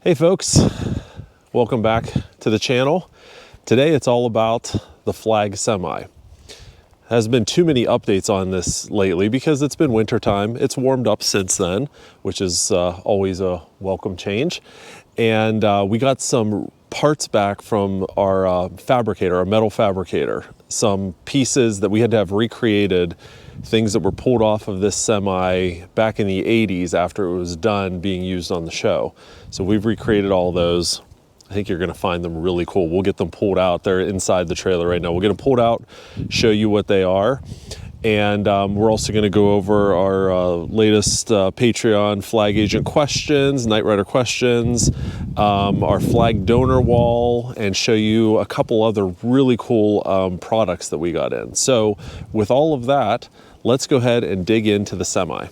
Hey folks, welcome back to the channel. Today it's all about the Flag Semi. Has been too many updates on this lately because it's been winter time. It's warmed up since then, which is always a welcome change. And we got some parts back from our fabricator, our metal fabricator. Some pieces that we had to have recreated, things that were pulled off of this semi back in the 80s after it was done being used on the show. So we've recreated all those. I think you're gonna find them really cool. We'll get them pulled out. They're inside the trailer right now. We'll get them pulled out, show you what they are. And we're also gonna go over our latest Patreon flag agent questions, Knight Rider questions, our flag donor wall, and show you a couple other really cool products that we got in. So with all of that, let's go ahead and dig into the semi.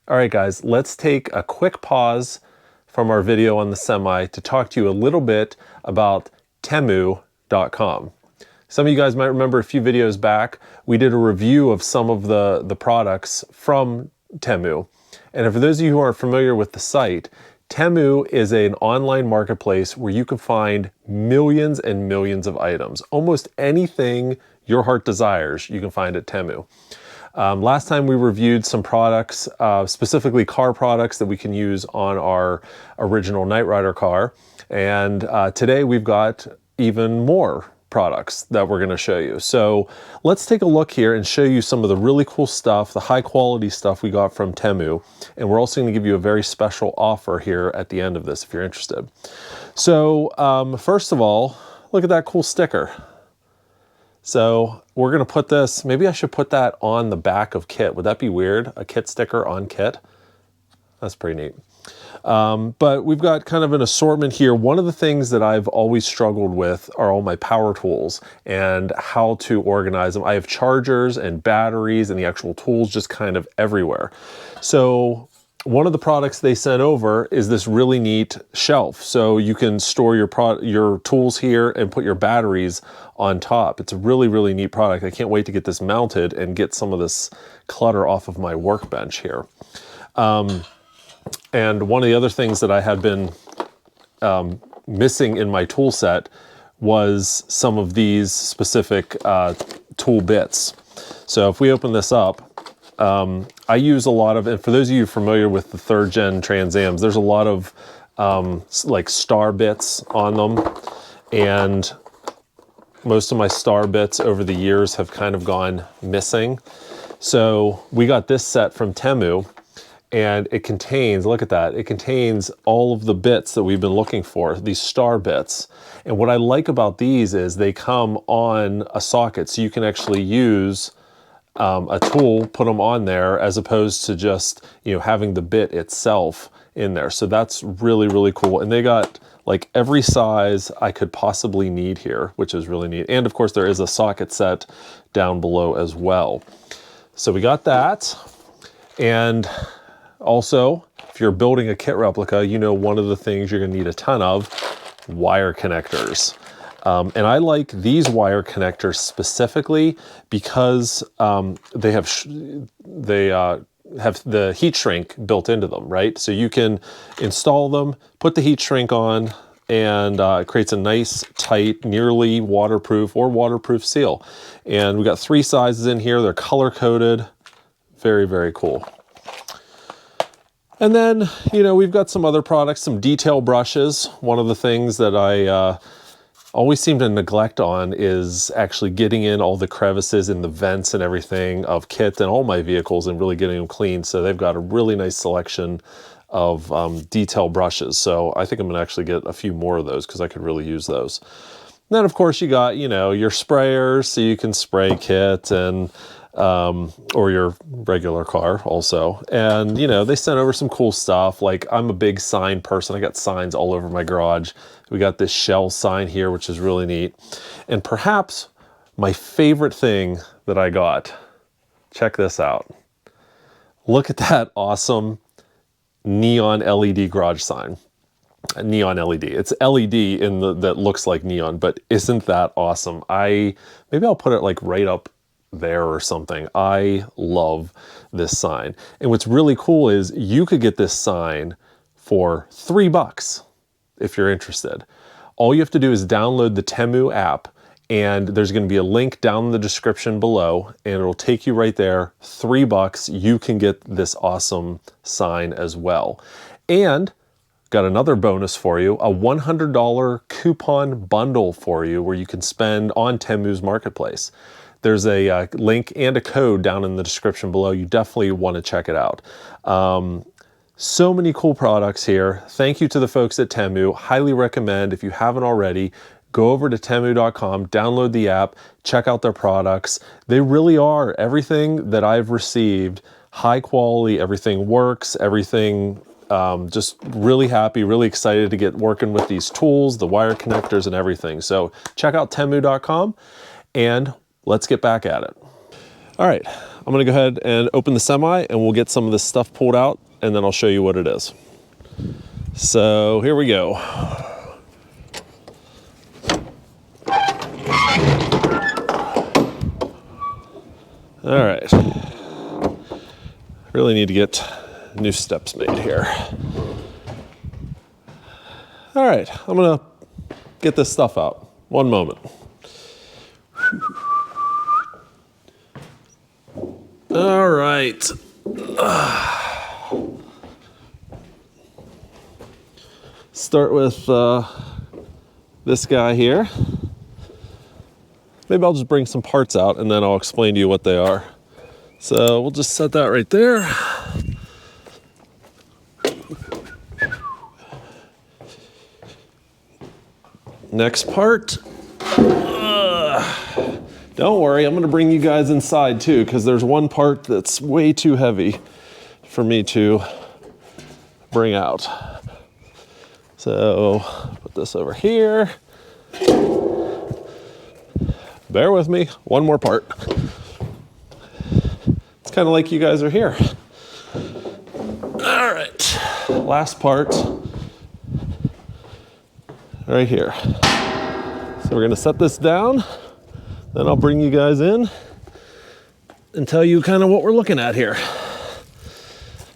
All right, guys, let's take a quick pause from our video on the semi to talk to you a little bit about Temu.com. Some of you guys might remember a few videos back, we did a review of some of the products from Temu. And for those of you who aren't familiar with the site, Temu is an online marketplace where you can find millions and millions of items. Almost anything your heart desires, you can find at Temu. Last time we reviewed some products, specifically car products that we can use on our original Knight Rider car. And today we've got even more products that we're gonna show you. So let's take a look here and show you some of the really cool stuff, the high quality stuff we got from Temu. And we're also gonna give you a very special offer here at the end of this if you're interested. So first of all, look at that cool sticker. So we're gonna put this, maybe I should put that on the back of kit. Would that be weird? A kit sticker on kit? That's pretty neat. But we've got kind of an assortment here. One of the things that I've always struggled with are all my power tools and how to organize them. I have chargers and batteries and the actual tools just kind of everywhere. So one of the products they sent over is this really neat shelf. So you can store your tools here and put your batteries on top. It's a really, really neat product. I can't wait to get this mounted and get some of this clutter off of my workbench here. And one of the other things that I had been missing in my tool set was some of these specific tool bits. So if we open this up, I use a lot of, and for those of you familiar with the 3rd gen Trans Ams, there's a lot of like star bits on them. And most of my star bits over the years have kind of gone missing. So we got this set from Temu and it contains, look at that, it contains all of the bits that we've been looking for, these star bits. And what I like about these is they come on a socket, so you can actually use a tool, put them on there, as opposed to just, you know, having the bit itself in there. So that's really, really cool. And they got like every size I could possibly need here, which is really neat. And of course there is a socket set down below as well. So we got that. And also, if you're building a kit replica, you know one of the things you're gonna need a ton of, wire connectors. And I like these wire connectors specifically because they have the heat shrink built into them, right? So you can install them, put the heat shrink on, and it creates a nice, tight, nearly waterproof or waterproof seal. And we got 3 sizes in here. They're color-coded. Very, very cool. And then, you know, we've got some other products, some detail brushes. One of the things that I always seem to neglect on is actually getting in all the crevices in the vents and everything of kit and all my vehicles and really getting them clean. So they've got a really nice selection of detail brushes. So I think I'm gonna actually get a few more of those because I could really use those. And then of course you got, you know, your sprayers so you can spray kit, and or your regular car also. And, you know, they sent over some cool stuff. Like, I'm a big sign person. I got signs all over my garage. We got this shell sign here, which is really neat. And perhaps my favorite thing that I got, check this out. Look at that awesome neon LED garage sign. A neon LED. It's LED in that looks like neon, but isn't that awesome? Maybe I'll put it like right up there or something. I love this sign. And what's really cool is you could get this sign for $3 if you're interested. All you have to do is download the Temu app, and there's going to be a link down in the description below, and it'll take you right there. $3, you can get this awesome sign as well. And got another bonus for you, a $100 coupon bundle for you where you can spend on Temu's marketplace. There's a link and a code down in the description below. You definitely want to check it out. So many cool products here. Thank you to the folks at Temu. Highly recommend, if you haven't already, go over to temu.com, download the app, check out their products. They really are everything that I've received, high quality, everything works, everything. Just really happy, really excited to get working with these tools, the wire connectors and everything. So check out temu.com and let's get back at it. All right, I'm gonna go ahead and open the semi and we'll get some of this stuff pulled out and then I'll show you what it is. So here we go. All right, really need to get new steps made here. All right, I'm gonna get this stuff out. One moment. All right. Start with this guy here. Maybe I'll just bring some parts out and then I'll explain to you what they are. So we'll just set that right there. Next part. Don't worry, I'm gonna bring you guys inside too, because there's one part that's way too heavy for me to bring out. So put this over here. Bear with me, one more part. It's kind of like you guys are here. All right, last part right here. So we're gonna set this down, then I'll bring you guys in and tell you kind of what we're looking at here.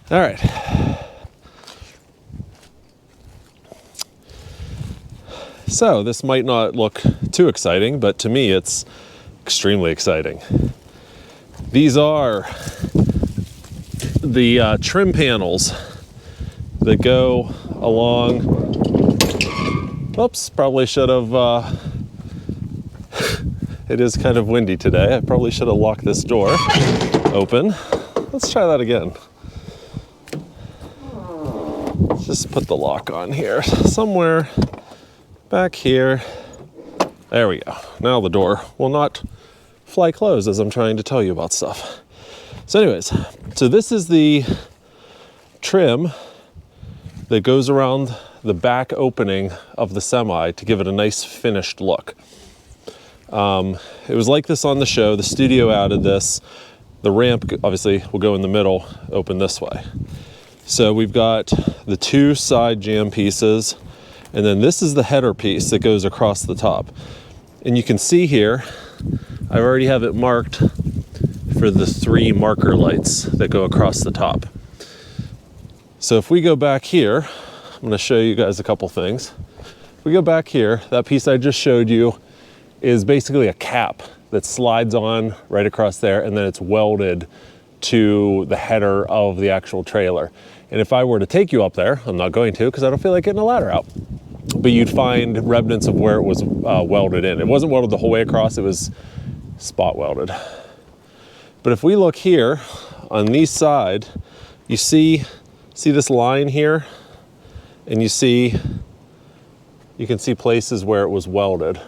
All right. So this might not look too exciting, but to me it's extremely exciting. These are the trim panels that go along. Oops, probably should have, it is kind of windy today. I probably should have locked this door open. Let's try that again. Let's just put the lock on here. Somewhere back here. There we go. Now the door will not fly closed as I'm trying to tell you about stuff. So anyways, so this is the trim that goes around the back opening of the semi to give it a nice finished look. It was like this on the show. The studio added this. The ramp obviously will go in the middle, open this way. So we've got the two side jam pieces, and then this is the header piece that goes across the top. And you can see here, I already have it marked for the 3 marker lights that go across the top. So if we go back here, I'm going to show you guys a couple things. If we go back here, that piece I just showed you is basically a cap that slides on right across there, and then it's welded to the header of the actual trailer. And if I were to take you up there, I'm not going to because I don't feel like getting a ladder out, but you'd find remnants of where it was welded in. It wasn't welded the whole way across, it was spot welded. But if we look here on these side, you see this line here, and you can see places where it was welded,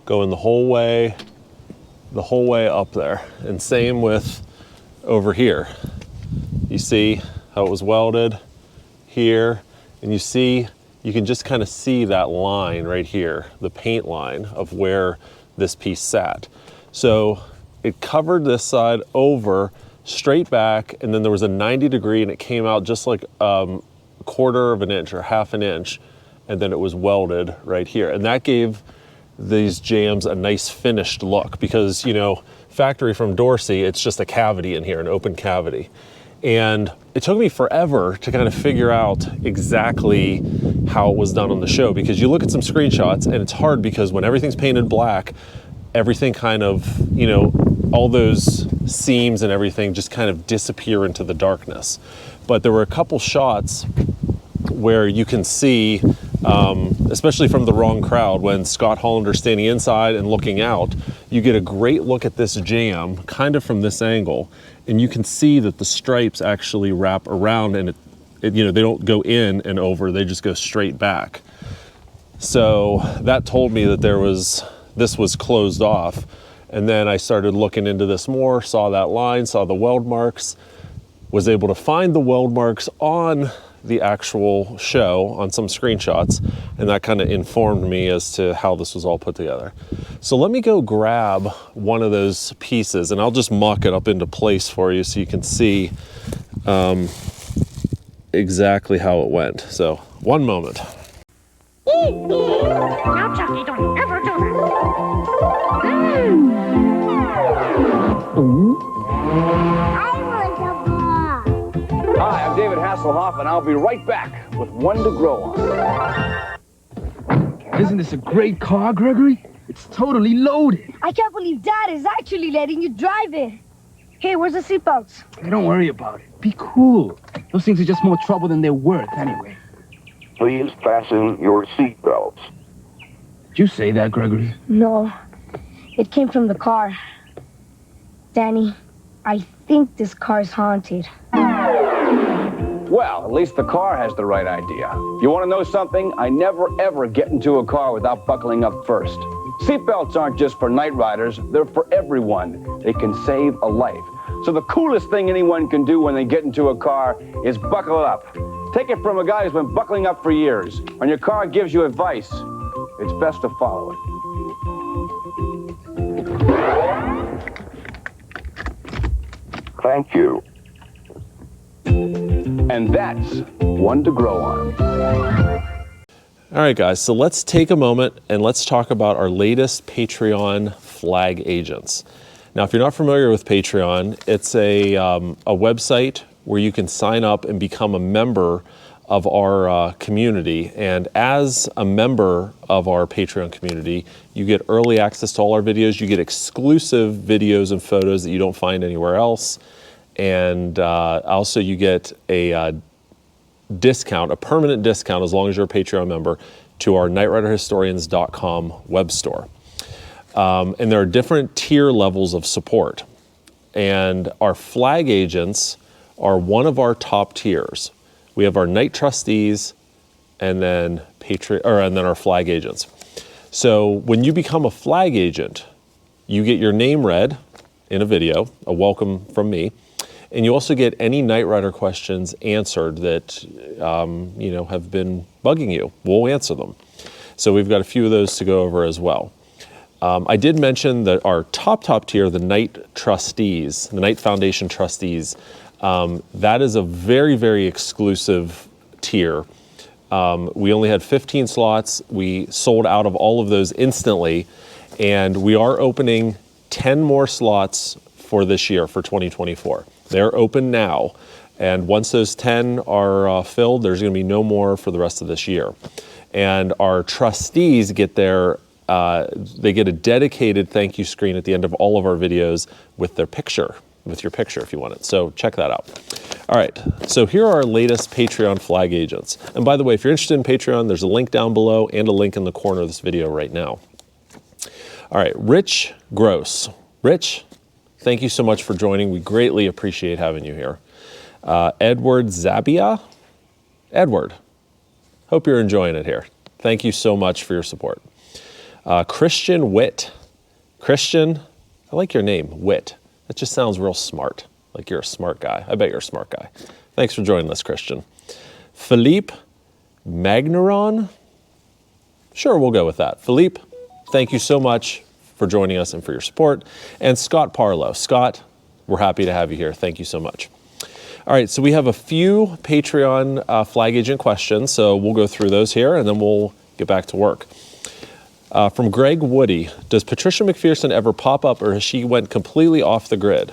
going the whole way the whole way up there. And same with over here. You see how it was welded here, and you see, you can just kind of see that line right here, the paint line of where this piece sat. So it covered this side over, straight back, and then there was a 90-degree, and it came out just like a quarter of an inch or half an inch, and then it was welded right here. And that gave these jams a nice finished look, because, you know, factory from Dorsey, it's just a cavity in here, an open cavity. And it took me forever to kind of figure out exactly how it was done on the show, because you look at some screenshots and it's hard, because when everything's painted black, everything kind of, you know, all those seams and everything just kind of disappear into the darkness. But there were a couple shots where you can see, especially from the wrong crowd, when Scott Hollander's standing inside and looking out, you get a great look at this jam kind of from this angle, and you can see that the stripes actually wrap around, and it, you know, they don't go in and over, they just go straight back. So that told me that this was closed off. And then I started looking into this more, saw that line, saw the weld marks, was able to find the weld marks on the actual show on some screenshots, and that kind of informed me as to how this was all put together. So let me go grab one of those pieces, and I'll just muck it up into place for you so you can see exactly how it went. So one moment. Now, Chucky, don't ever do that. Hi, I'm David Hasselhoff, and I'll be right back with one to grow on. Isn't this a great car, Gregory? It's totally loaded. I can't believe Dad is actually letting you drive it. Hey, where's the seatbelts? Hey, don't worry about it. Be cool. Those things are just more trouble than they're worth anyway. Please fasten your seatbelts. Did you say that, Gregory? No, it came from the car. Danny, I think this car's haunted. Well, at least the car has the right idea. You want to know something? I never, ever get into a car without buckling up first. Seatbelts aren't just for night riders, they're for everyone. They can save a life. So the coolest thing anyone can do when they get into a car is buckle up. Take it from a guy who's been buckling up for years. When your car gives you advice, it's best to follow it. Thank you. And that's one to grow on. All right, guys, so let's take a moment and let's talk about our latest Patreon flag agents. Now, if you're not familiar with Patreon, it's a website where you can sign up and become a member of our community. And as a member of our Patreon community, you get early access to all our videos. You get exclusive videos and photos that you don't find anywhere else. And also you get a discount, a permanent discount, as long as you're a Patreon member, to our knightriderhistorians.com web store. And there are different tier levels of support. And our flag agents are one of our top tiers. We have our Knight Trustees, and then our flag agents. So when you become a flag agent, you get your name read in a video, a welcome from me, and you also get any Knight Rider questions answered that you know, have been bugging you. We'll answer them. So we've got a few of those to go over as well. I did mention that our top tier, the Knight Trustees, the Knight Foundation Trustees, that is a very, very exclusive tier. We only had 15 slots. We sold out of all of those instantly, and we are opening 10 more slots for this year, for 2024. They're open now, and once those 10 are filled, there's going to be no more for the rest of this year. And our trustees get they get a dedicated thank you screen at the end of all of our videos with their picture, with your picture if you want it. So check that out. All right, so here are our latest Patreon flag agents. And by the way, if you're interested in Patreon, there's a link down below and a link in the corner of this video right now. All right, Rich Gross. Rich, thank you so much for joining. We greatly appreciate having you here. Edward Zabia. Edward, hope you're enjoying it here. Thank you so much for your support. Christian Witt. Christian, I like your name, Wit. That just sounds real smart, like you're a smart guy. I bet you're a smart guy. Thanks for joining us, Christian. Philippe Magneron? Sure, we'll go with that. Philippe, thank you so much for joining us and for your support. And Scott Parlow. Scott, we're happy to have you here. Thank you so much. All right, so we have a few Patreon flag agent questions, so we'll go through those here and then we'll get back to work. From Greg Woody, does Patricia McPherson ever pop up or has she went completely off the grid?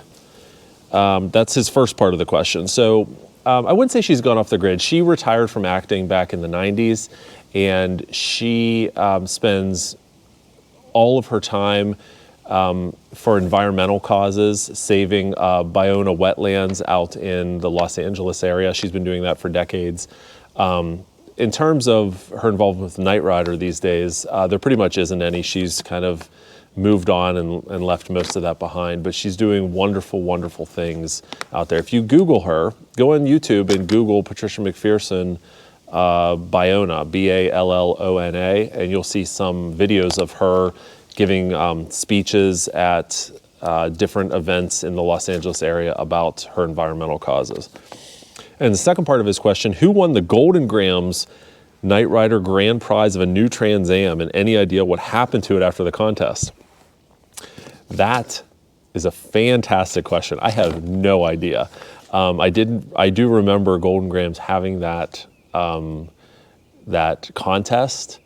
That's his first part of the question. So I wouldn't say she's gone off the grid. She retired from acting back in the 90s and she spends all of her time for environmental causes, saving Bionah wetlands out in the Los Angeles area. She's been doing that for decades. In terms of her involvement with Knight Rider these days, there pretty much isn't any. She's kind of moved on and left most of that behind, but she's doing wonderful, wonderful things out there. If you Google her, go on YouTube and Google Patricia McPherson Bionah, B-A-L-L-O-N-A, and you'll see some videos of her giving speeches at different events in the Los Angeles area about her environmental causes. And the second part of his question, who won the Golden Grams Knight Rider Grand Prize of a new Trans Am, and any idea what happened to it after the contest? That is a fantastic question. I have no idea. I do remember Golden Grams having that contest.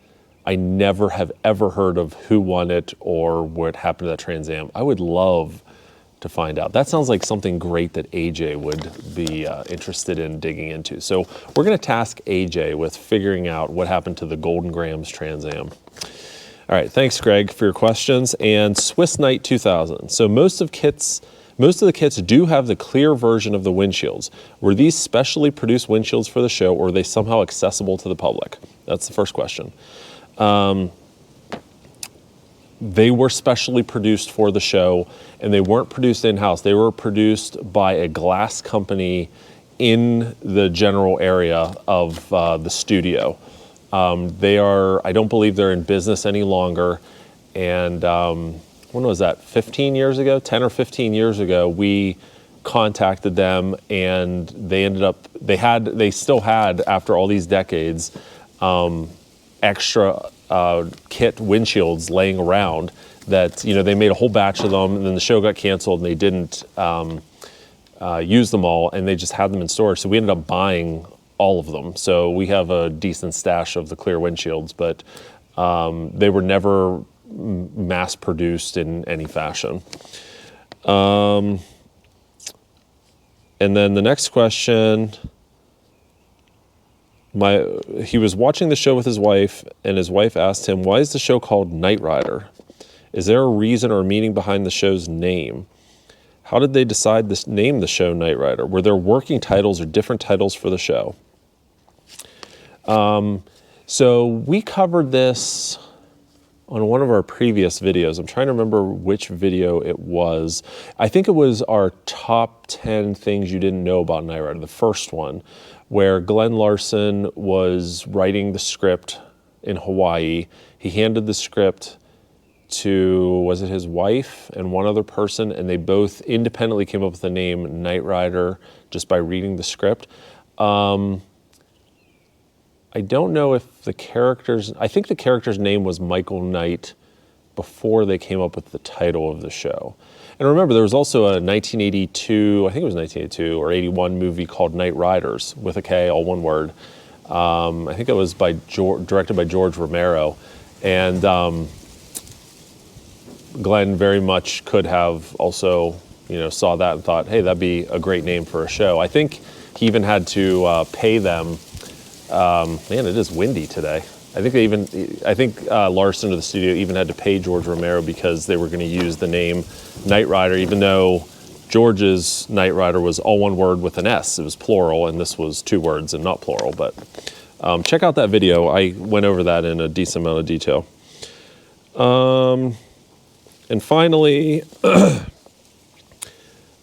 I never have ever heard of who won it or what happened to that Trans Am. I would love to find out. That sounds like something great that AJ would be interested in digging into. So we're going to task AJ with figuring out what happened to the Golden Grams Trans Am. All right, thanks, Greg, for your questions. And Swiss Knight 2000. So most of the kits do have the clear version of the windshields. Were these specially produced windshields for the show, or are they somehow accessible to the public? That's the first question. They were specially produced for the show, and they weren't produced in-house. They were produced by a glass company in the general area of the studio. I don't believe they're in business any longer. And when was that, 15 years ago, 10 or 15 years ago, we contacted them and they still had, after all these decades, extra kit windshields laying around that, they made a whole batch of them, and then the show got canceled and they didn't use them all, and they just had them in storage. So we ended up buying all of them. So we have a decent stash of the clear windshields, but they were never mass produced in any fashion. And then the next question, he was watching the show with his wife, and his wife asked him, why is the show called Knight Rider? Is there a reason or a meaning behind the show's name? How did they decide to name the show Knight Rider? Were there working titles or different titles for the show? So we covered this on one of our previous videos. I'm trying to remember which video it was. I think it was our top 10 things you didn't know about Knight Rider, the first one, where Glenn Larson was writing the script in Hawaii. He handed the script to, was it his wife and one other person, and they both independently came up with the name Knight Rider just by reading the script. I don't know if I think the character's name was Michael Knight before they came up with the title of the show. And remember, there was also a 1982, I think it was 1982 or 81 movie called Knight Riders, with a K, all one word. I think it was directed by George Romero. And Glenn very much could have also, saw that and thought, hey, that'd be a great name for a show. I think he even had to pay them. Man, it is windy today. I think Larson of the studio even had to pay George Romero because they were going to use the name Knight Rider, even though George's Knight Rider was all one word with an S. It was plural, and this was two words and not plural. But check out that video. I went over that in a decent amount of detail. And finally,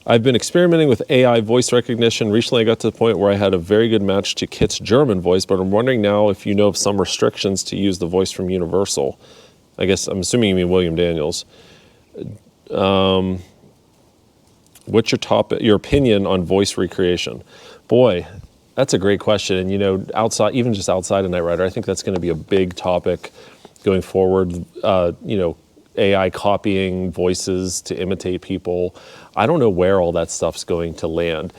I've been experimenting with AI voice recognition. Recently, I got to the point where I had a very good match to Kit's German voice, but I'm wondering now if you know of some restrictions to use the voice from Universal. I guess I'm assuming you mean William Daniels. What's your opinion on voice recreation? Boy, that's a great question. And you know, even just outside of Knight Rider, I think that's going to be a big topic going forward. You know, AI copying voices to imitate people. I don't know where all that stuff's going to land.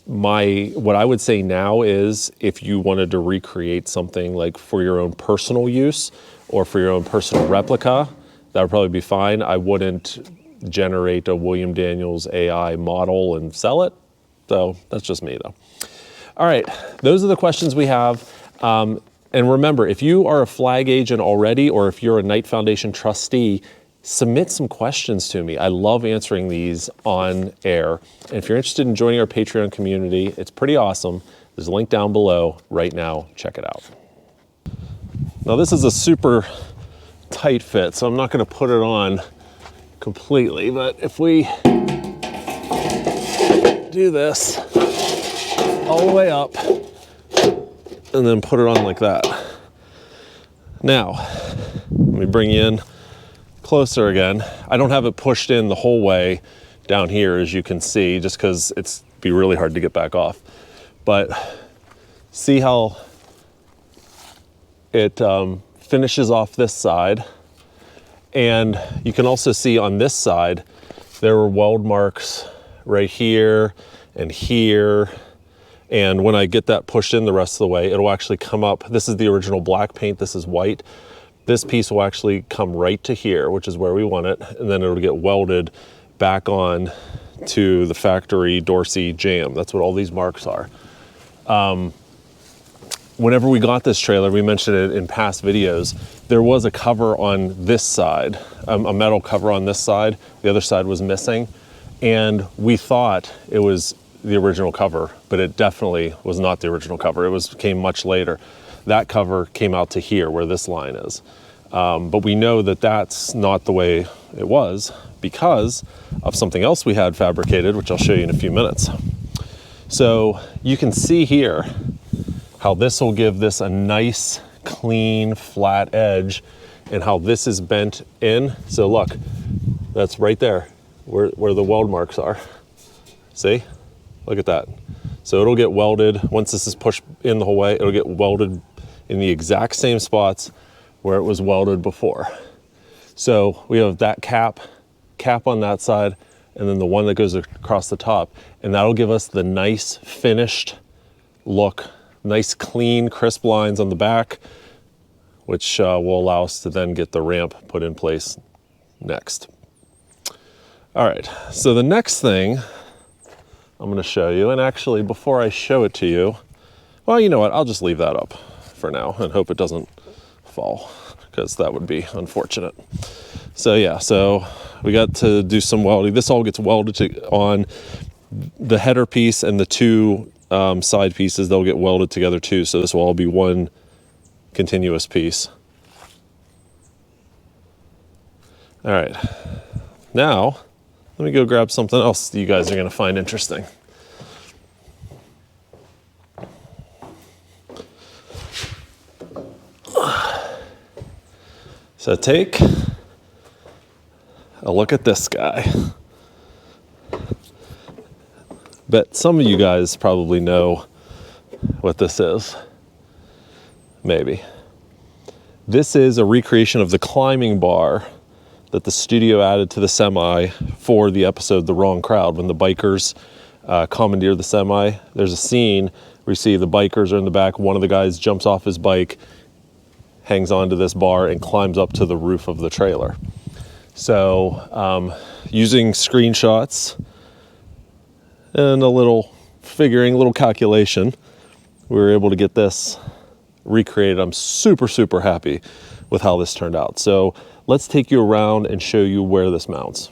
What I would say now is, if you wanted to recreate something like for your own personal use or for your own personal replica, that would probably be fine. I wouldn't generate a William Daniels AI model and sell it. So that's just me though. All right, those are the questions we have. And remember, if you are a flag agent already, or if you're a Knight Foundation trustee, submit some questions to me. I love answering these on air. And if you're interested in joining our Patreon community, it's pretty awesome. There's a link down below right now. Check it out. Now this is a super tight fit, so I'm not going to put it on completely, but if we do this all the way up and then put it on like that. Now, let me bring you in closer again. I don't have it pushed in the whole way down here, as you can see, just because it's be really hard to get back off. But see how it finishes off this side. And you can also see on this side, there were weld marks right here and here. And when I get that pushed in the rest of the way, it'll actually come up. This is the original black paint, this is white. This piece will actually come right to here, which is where we want it. And then it'll get welded back on to the factory Dorsey jam. That's what all these marks are. Whenever we got this trailer, we mentioned it in past videos, there was a cover on this side, a metal cover on this side. The other side was missing. And we thought it was the original cover, but it definitely was not the original cover. It came much later. That cover came out to here where this line is. But we know that that's not the way it was because of something else we had fabricated, which I'll show you in a few minutes. So you can see here how this will give this a nice, clean, flat edge, and how this is bent in. So look, that's right there where the weld marks are. See? Look at that. So it'll get welded, once this is pushed in the whole way, it'll get welded in the exact same spots where it was welded before. So we have that cap on that side, and then the one that goes across the top, and that'll give us the nice finished look, nice clean crisp lines on the back, which will allow us to then get the ramp put in place next. All right, so the next thing I'm going to show you, and actually before I show it to you, well, you know what, I'll just leave that up for now and hope it doesn't fall, because that would be unfortunate. So yeah, so we got to do some welding. This all gets welded on the header piece, and the two side pieces, they'll get welded together too. So this will all be one continuous piece. All right, now let me go grab something else that you guys are going to find interesting. So take a look at this guy. Bet some of you guys probably know what this is. Maybe. This is a recreation of the climbing bar that the studio added to the semi for the episode The Wrong Crowd, when the bikers commandeer the semi. There's a scene where you see the bikers are in the back, one of the guys jumps off his bike, hangs onto this bar, and climbs up to the roof of the trailer. So using screenshots and a little calculation, we were able to get this recreated. I'm super, super happy with how this turned out. So let's take you around and show you where this mounts.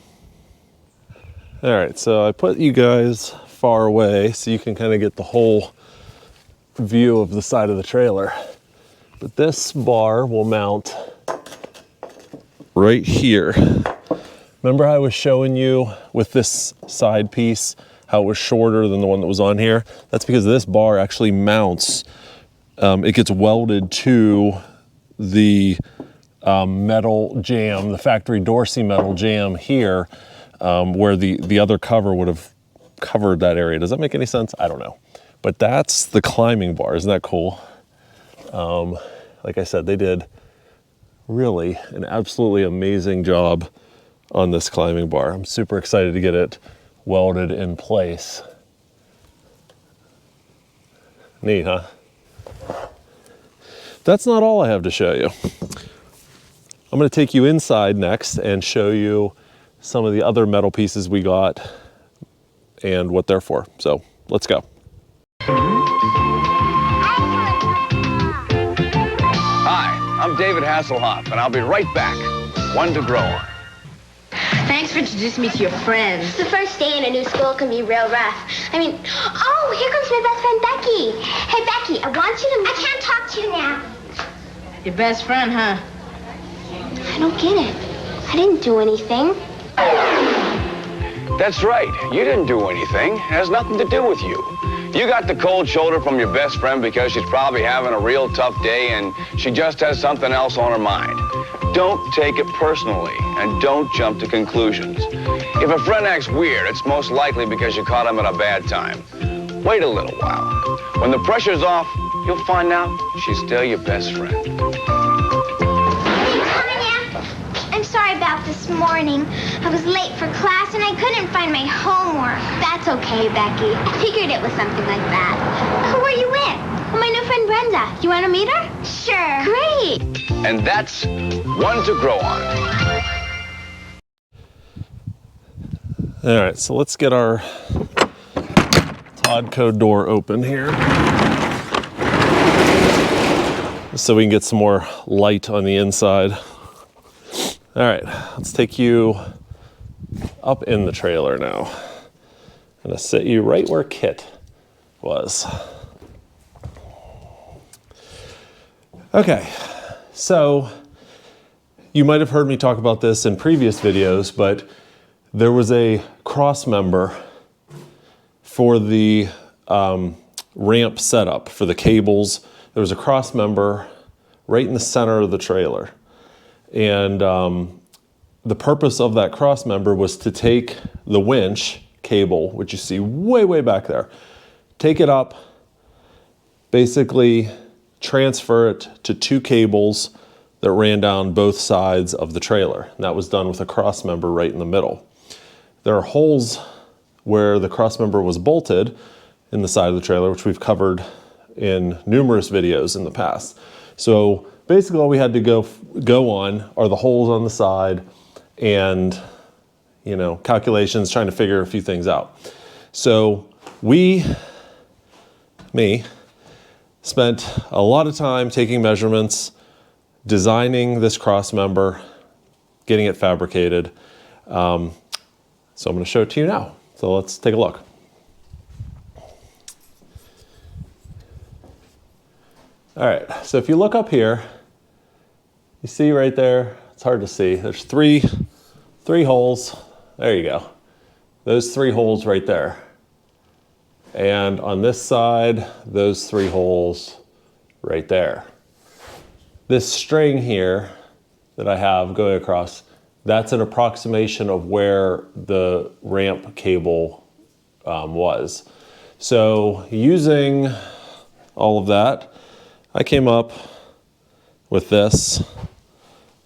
All right, so I put you guys far away so you can kind of get the whole view of the side of the trailer. But this bar will mount right here. Remember how I was showing you with this side piece, how it was shorter than the one that was on here? That's because this bar actually mounts, it gets welded to the metal jam, the factory Dorsey metal jam here. where the other cover would have covered that area. Does that make any sense? I don't know. But that's the climbing bar. Isn't that cool? Like I said, they did really an absolutely amazing job on this climbing bar. I'm super excited to get it welded in place. Neat, huh? That's not all I have to show you. I'm going to take you inside next and show you some of the other metal pieces we got and what they're for. So let's go. Hi, I'm David Hasselhoff, and I'll be right back. One to grow on. Thanks for introducing me to your friends. The first day in a new school can be real rough. I mean, oh, here comes my best friend, Becky. Hey, Becky, I want you to... I can't talk to you now. Your best friend, huh? I don't get it. I didn't do anything. That's right. You didn't do anything. It has nothing to do with you. You got the cold shoulder from your best friend because she's probably having a real tough day and she just has something else on her mind. Don't take it personally and don't jump to conclusions. If a friend acts weird, it's most likely because you caught him at a bad time. Wait a little while. When the pressure's off, you'll find out she's still your best friend. I'm sorry about this morning. I was late for class and I couldn't find my homework. That's okay, Becky. I figured it was something like that. Who are you with? Well, my new friend Brenda. You want to meet her? Sure. Great. And that's one to grow on. All right, so let's get our Todco door open here so we can get some more light on the inside. All right, let's take you up in the trailer now. I'm gonna sit you right where Kit was. Okay, so you might have heard me talk about this in previous videos, but there was a cross member for the ramp setup for the cables. There was a cross member right in the center of the trailer. And the purpose of that cross member was to take the winch cable, which you see way, way back there, take it up, basically transfer it to two cables that ran down both sides of the trailer. And that was done with a cross member right in the middle. There are holes where the cross member was bolted in the side of the trailer, which we've covered in numerous videos in the past. So basically all we had to go on are the holes on the side and, you know, calculations, trying to figure a few things out. So me, spent a lot of time taking measurements, designing this cross member, getting it fabricated. So I'm going to show it to you now. So let's take a look. All right, so if you look up here, you see right there, it's hard to see, there's three holes. There you go. Those three holes right there. And on this side, those three holes right there. This string here that I have going across, that's an approximation of where the ramp cable was. So using all of that, I came up with this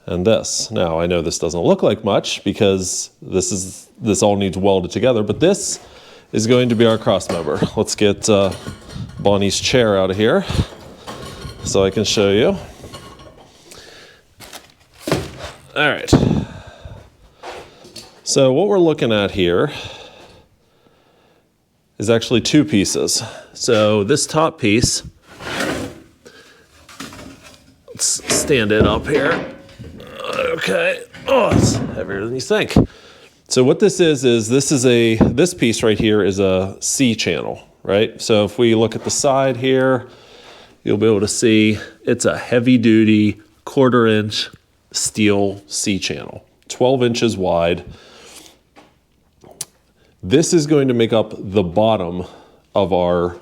and this. Now I know this doesn't look like much because this all needs welded together, but this is going to be our cross member. Let's get Bonnie's chair out of here so I can show you. All right. So what we're looking at here is actually two pieces. So this top piece, let's stand it up here. Okay. Oh, it's heavier than you think. So what this is this piece right here is a C channel, right? So if we look at the side here, you'll be able to see it's a heavy duty 1/4 inch steel C channel, 12 inches wide. This is going to make up the bottom of our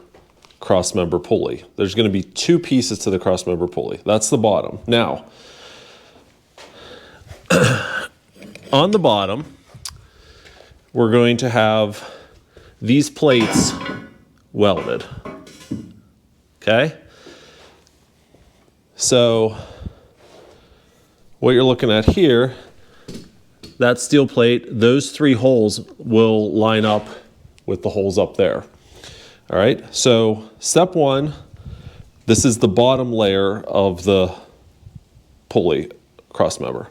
crossmember pulley. There's going to be two pieces to the crossmember pulley. That's the bottom. Now, on the bottom, we're going to have these plates welded. Okay? So what you're looking at here, that steel plate, those 3 holes will line up with the holes up there. All right, so step 1, this is the bottom layer of the pulley crossmember.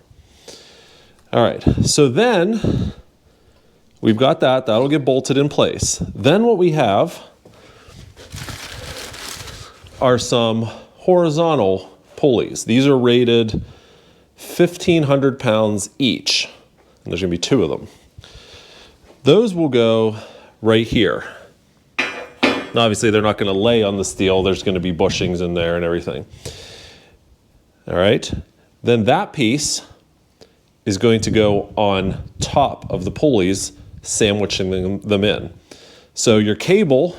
All right, so then we've got that, that'll get bolted in place. Then what we have are some horizontal pulleys. These are rated 1,500 pounds each, and there's gonna be 2 of them. Those will go right here. Now, obviously they're not gonna lay on the steel, there's gonna be bushings in there and everything. All right, then that piece is going to go on top of the pulleys, sandwiching them in. So your cable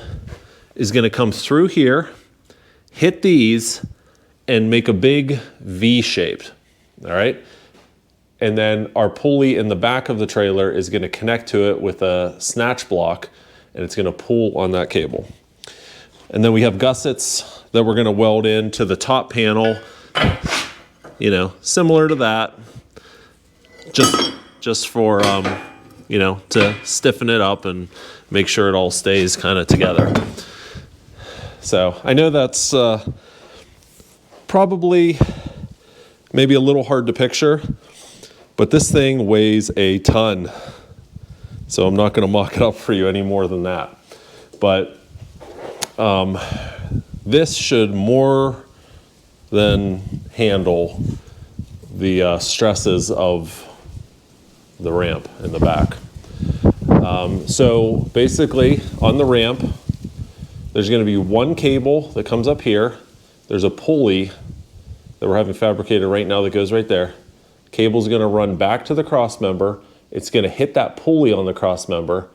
is gonna come through here, hit these, and make a big V shape, all right? And then our pulley in the back of the trailer is gonna connect to it with a snatch block, and it's gonna pull on that cable. And then we have gussets that we're gonna weld into the top panel, you know, similar to that, just for, you know, to stiffen it up and make sure it all stays kind of together. So I know that's probably maybe a little hard to picture, but this thing weighs a ton. So I'm not gonna mock it up for you any more than that. But this should more than handle the stresses of the ramp in the back. So basically on the ramp, there's gonna be 1 cable that comes up here. There's a pulley that we're having fabricated right now that goes right there. Cable's gonna run back to the crossmember. It's gonna hit that pulley on the crossmember,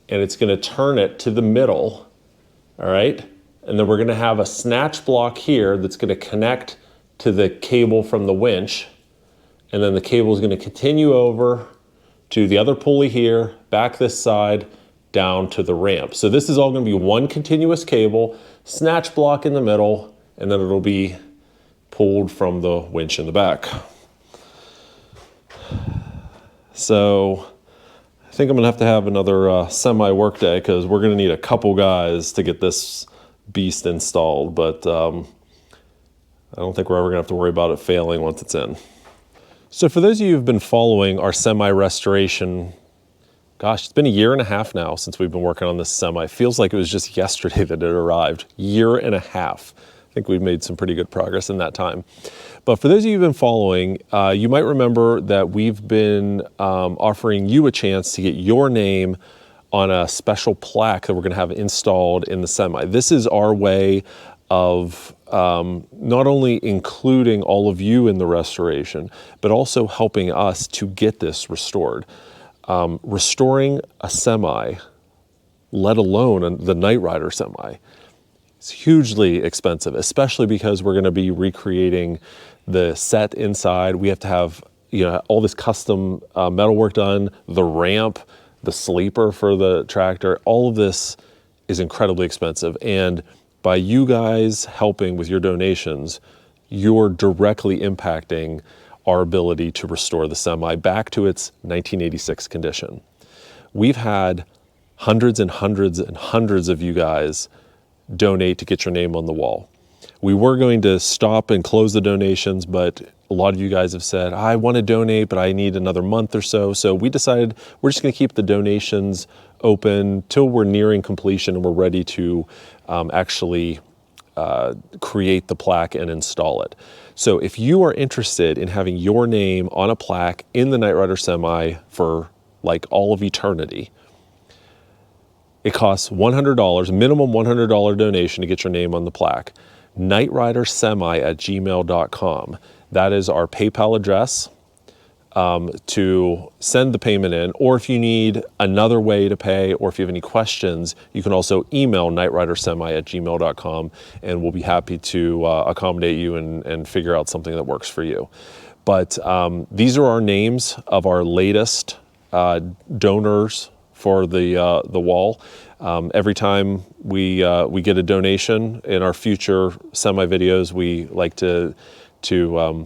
and it's gonna turn it to the middle, all right? And then we're gonna have a snatch block here that's gonna connect to the cable from the winch, and then the cable is gonna continue over to the other pulley here, back this side, down to the ramp. So this is all gonna be 1 continuous cable, snatch block in the middle, and then it'll be pulled from the winch in the back. So I think I'm gonna have to have another semi-work day because we're gonna need a couple guys to get this beast installed, but I don't think we're ever gonna have to worry about it failing once it's in. So for those of you who've been following our semi-restoration, gosh, it's been 1.5 years now since we've been working on this semi. It feels like it was just yesterday that it arrived. 1.5 years. I think we've made some pretty good progress in that time. But for those of you who've been following, you might remember that we've been offering you a chance to get your name on a special plaque that we're gonna have installed in the semi. This is our way of not only including all of you in the restoration, but also helping us to get this restored. Restoring a semi, let alone the Knight Rider semi, it's hugely expensive, especially because we're gonna be recreating the set inside. We have to have, you know, all this custom metalwork done, the ramp, the sleeper for the tractor. All of this is incredibly expensive. And by you guys helping with your donations, you're directly impacting our ability to restore the semi back to its 1986 condition. We've had hundreds and hundreds and hundreds of you guys donate to get your name on the wall. We were going to stop and close the donations, but a lot of you guys have said, I want to donate, but I need another month or so. So we decided we're just going to keep the donations open till we're nearing completion and we're ready to actually create the plaque and install it. So if you are interested in having your name on a plaque in the Knight Rider semi for like all of eternity, it costs $100, minimum $100 donation to get your name on the plaque. knightridersemi@gmail.com. That is our PayPal address to send the payment in, or if you need another way to pay, or if you have any questions, you can also email knightridersemi@gmail.com, and we'll be happy to accommodate you and figure out something that works for you. But these are our names of our latest donors for the wall. Every time we get a donation in our future semi videos, we like to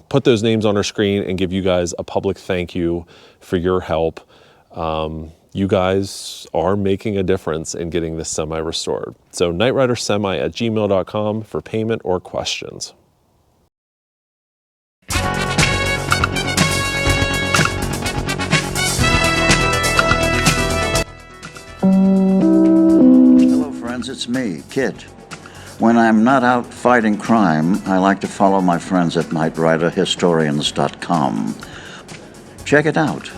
put those names on our screen and give you guys a public thank you for your help. You guys are making a difference in getting this semi restored. So knightridersemi@gmail.com for payment or questions. Hello friends, it's me, Kid. When I'm not out fighting crime, I like to follow my friends at knightriderhistorians.com. Check it out.